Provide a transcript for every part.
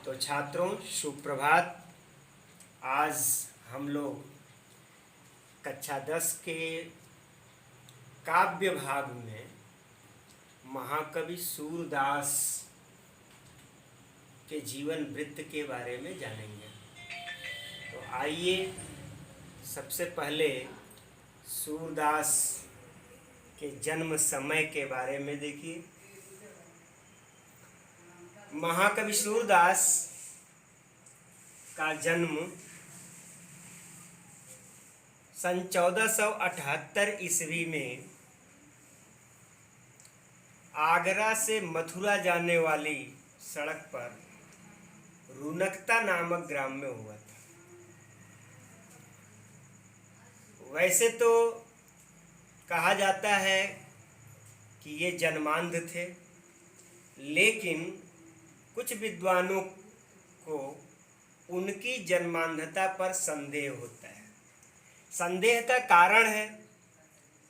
तो छात्रों सुप्रभात। आज हम लोग कक्षा 10 के काव्य भाग में महाकवि सूरदास के जीवन वृत्त के बारे में जानेंगे। तो आइए सबसे पहले सूरदास के जन्म समय के बारे में देखिए। महाकवि सूरदास का जन्म सन 1478 ईस्वी में आगरा से मथुरा जाने वाली सड़क पर रुनकता नामक ग्राम में हुआ था। वैसे तो कहा जाता है कि ये जन्मांध थे, लेकिन कुछ विद्वानों को उनकी जन्मांधता पर संदेह होता है। संदेह का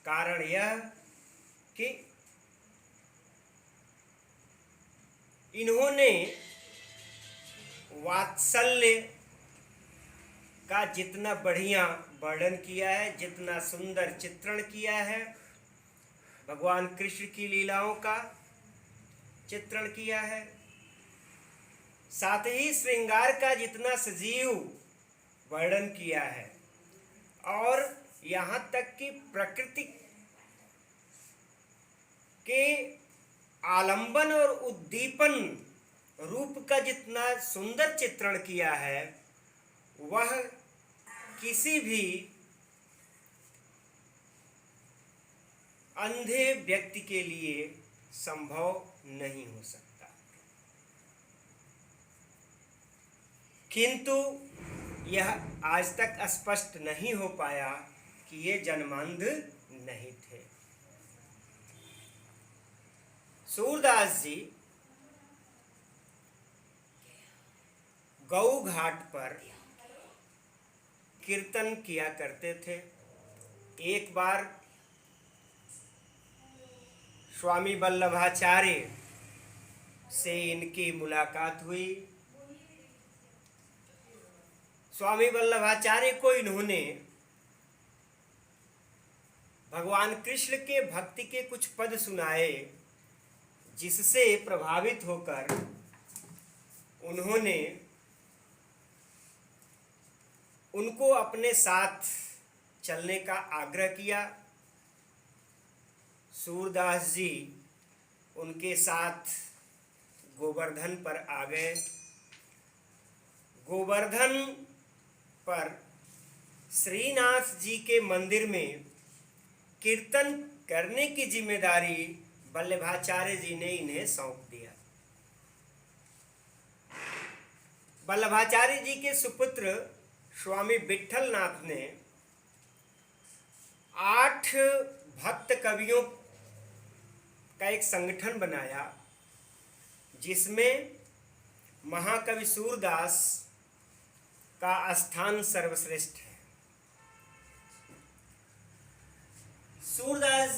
कारण यह कि इन्होंने वात्सल्य का जितना बढ़िया वर्णन किया है, जितना सुंदर चित्रण किया है, भगवान कृष्ण की लीलाओं का चित्रण किया है, साथ ही श्रृंगार का जितना सजीव वर्णन किया है, और यहाँ तक कि प्रकृति के आलंबन और उद्दीपन रूप का जितना सुंदर चित्रण किया है, वह किसी भी अंधे व्यक्ति के लिए संभव नहीं हो सकता। किंतु यह आज तक स्पष्ट नहीं हो पाया कि ये जन्मांध नहीं थे। सूरदास जी गौ घाट पर कीर्तन किया करते थे। एक बार स्वामी वल्लभाचार्य से इनकी मुलाकात हुई। स्वामी वल्लभाचार्य को इन्होंने भगवान कृष्ण के भक्ति के कुछ पद सुनाए, जिससे प्रभावित होकर उन्होंने उनको अपने साथ चलने का आग्रह किया। सूरदास जी उनके साथ गोवर्धन पर आ गए। गोवर्धन पर श्रीनाथ जी के मंदिर में कीर्तन करने की जिम्मेदारी वल्लभाचार्य जी ने इन्हें सौंप दिया। वल्लभाचार्य जी के सुपुत्र स्वामी विट्ठलनाथ ने 8 भक्त कवियों का एक संगठन बनाया, जिसमें महाकवि सूरदास का स्थान सर्वश्रेष्ठ है। सूरदास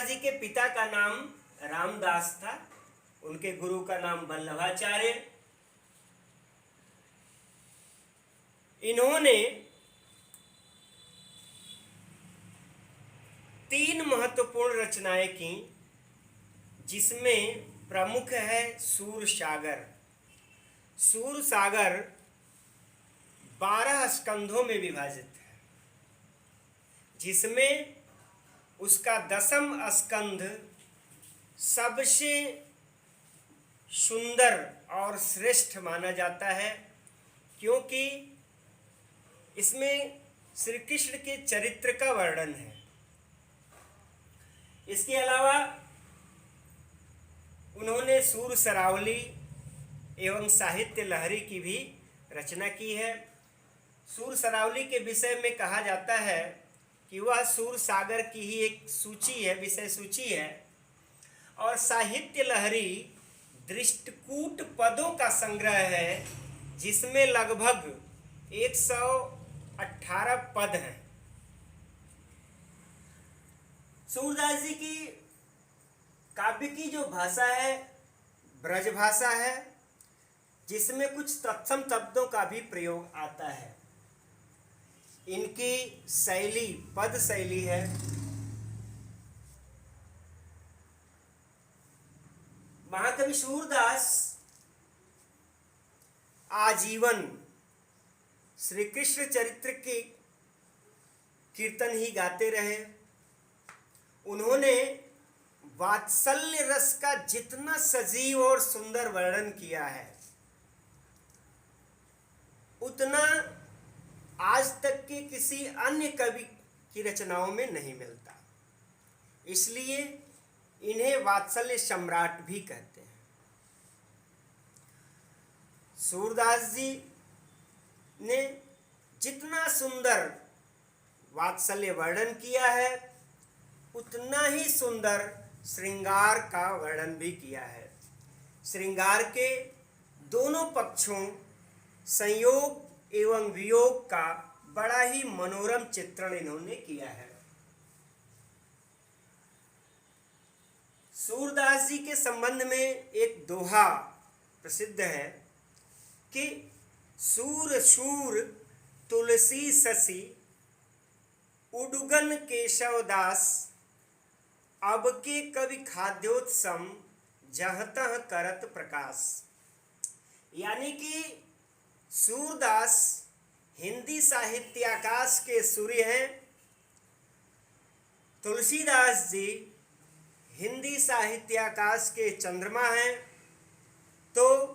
जी के पिता का नाम रामदास था, उनके गुरु का नाम वल्लभाचार्य। इन्होंने 3 महत्वपूर्ण रचनाएं की, जिसमें प्रमुख है सूरसागर। सूरसागर 12 स्कंधों में विभाजित है, जिसमें उसका 10वां स्कंध सबसे सुंदर और श्रेष्ठ माना जाता है, क्योंकि इसमें श्री कृष्ण के चरित्र का वर्णन है। इसके अलावा उन्होंने सूरसरावली एवं साहित्य लहरी की भी रचना की है। सूरसरावली के विषय में कहा जाता है कि वह सूरसागर की ही एक सूची है, विषय सूची है, और साहित्य लहरी दृष्टकूट पदों का संग्रह है, जिसमें लगभग 118 पद हैं। सूरदास जी की काव्य की जो भाषा है ब्रज भाषा है, जिसमें कुछ तत्सम शब्दों का भी प्रयोग आता है। इनकी शैली पद शैली है। महाकवि सूरदास आजीवन श्री कृष्ण चरित्र के कीर्तन ही गाते रहे। उन्होंने वात्सल्य रस का जितना सजीव और सुंदर वर्णन किया है उतना आज तक के किसी अन्य कवि की रचनाओं में नहीं मिलता। इसलिए इन्हें वात्सल्य सम्राट भी कहते हैं। सूरदास जी ने जितना सुंदर वात्सल्य वर्णन किया है उतना ही सुंदर श्रृंगार का वर्णन भी किया है। श्रृंगार के दोनों पक्षों संयोग एवं वियोग का बड़ा ही मनोरम चित्रण इन्होंने किया है। सूरदास जी के संबंध में एक दोहा प्रसिद्ध है कि सूर शूर तुलसी शशि उडुगन केशवदास अब के कवि खाद्योत्सम जहतः करत प्रकाश। यानी कि सूरदास हिंदी साहित्याकाश के सूर्य हैं, तुलसीदास जी हिंदी साहित्याकाश के चंद्रमा हैं, तो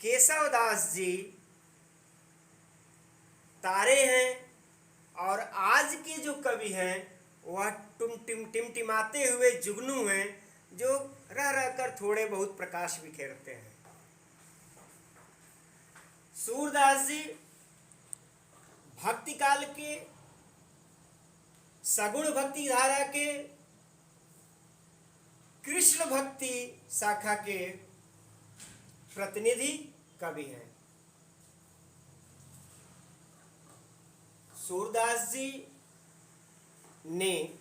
केशवदास जी तारे हैं और आज के जो कवि हैं वह टिमटिमाते हुए जुगनू हैं जो रह रहकर थोड़े बहुत प्रकाश बिखेरते हैं। सूरदास जी भक्ति काल के सगुण भक्ति धारा के कृष्ण भक्ति शाखा के प्रतिनिधि कवि हैं। सूरदास जी ने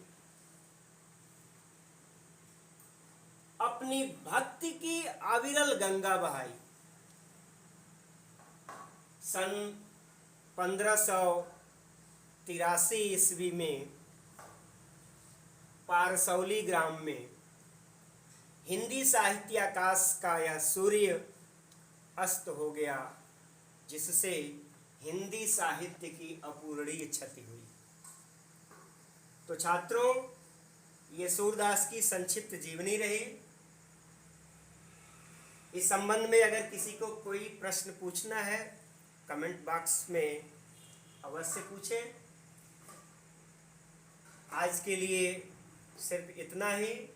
अपनी भक्ति की अविरल गंगा बहाई। सन 1583 ईस्वी में पारसौली ग्राम में हिंदी साहित्याकाश का यह सूर्य अस्त हो गया, जिससे हिंदी साहित्य की अपूरणीय क्षति हुई। तो छात्रों, ये सूरदास की संक्षिप्त जीवनी रही। इस संबंध में अगर किसी को कोई प्रश्न पूछना है कमेंट बॉक्स में अवश्य पूछें। आज के लिए सिर्फ इतना ही।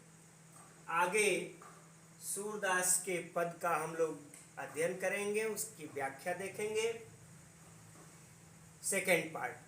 आगे सूरदास के पद का हम लोग अध्ययन करेंगे, उसकी व्याख्या देखेंगे। Second part.